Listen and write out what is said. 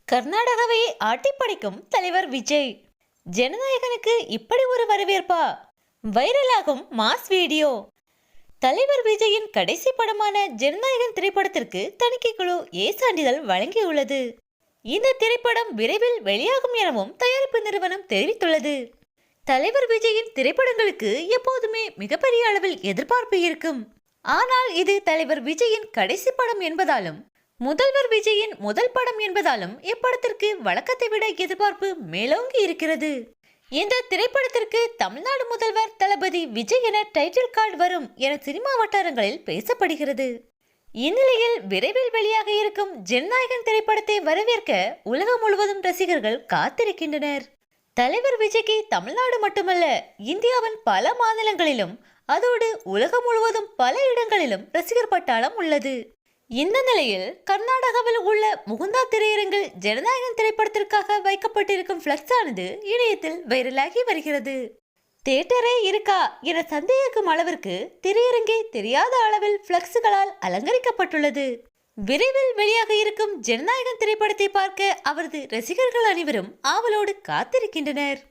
கர்நாடகாவை ஆட்டிப்படைக்கும் தலைவர் விஜய். ஜனநாயகனுக்கு இப்படி ஒரு வரவேற்பா? வைரலாகும் மாஸ் வீடியோ. தலைவர் விஜயின் கடைசி படமான ஜனநாயகன் திரைப்படத்திற்கு தணிக்கை குழு ஏ சான்றிதழ் வழங்கியுள்ளது. இந்த திரைப்படம் விரைவில் வெளியாகும் எனவும் தயாரிப்பு நிறுவனம் தெரிவித்துள்ளது. தலைவர் விஜயின் திரைப்படங்களுக்கு எப்போதுமே மிகப்பெரிய அளவில் எதிர்பார்ப்பு இருக்கும். ஆனால் இது தலைவர் விஜயின் கடைசி படம் என்பதாலும் முதல்வர் விஜயின் முதல் படம் என்பதாலும் இப்படத்திற்கு வழக்கத்தை விட எதிர்பார்ப்பு மேலோங்கி இருக்கிறது. இந்த திரைப்படத்திற்கு தமிழ்நாடு முதல்வர் தளபதி விஜய் என டைட்டில் கார்டு வரும் என சினிமா வட்டாரங்களில் பேசப்படுகிறது. இந்நிலையில் விரைவில் வெளியாக இருக்கும் ஜனநாயகன் திரைப்படத்தை வரவேற்க உலகம் முழுவதும் ரசிகர்கள் காத்திருக்கின்றனர். தலைவர் விஜய்க்கு தமிழ்நாடு மட்டுமல்ல, இந்தியாவின் பல மாநிலங்களிலும் அதோடு உலகம் முழுவதும் பல இடங்களிலும் ரசிகர் பட்டாளம் உள்ளது. இந்த நிலையில் கர்நாடகாவில் உள்ள முகுந்தா திரையரங்கில் ஜனநாயகன் திரைப்படத்திற்காக வைக்கப்பட்டிருக்கும் பிளக்ஸ் ஆனது இணையத்தில் வைரலாகி வருகிறது. தியேட்டரே இருக்கா என சந்தேகிக்கும் அளவிற்கு திரையரங்கே தெரியாத அளவில் பிளக்ஸுகளால் அலங்கரிக்கப்பட்டுள்ளது. விரைவில் வெளியாக இருக்கும் ஜனநாயகன் திரைப்படத்தை பார்க்க அவரது ரசிகர்கள் அனைவரும் ஆவலோடு காத்திருக்கின்றனர்.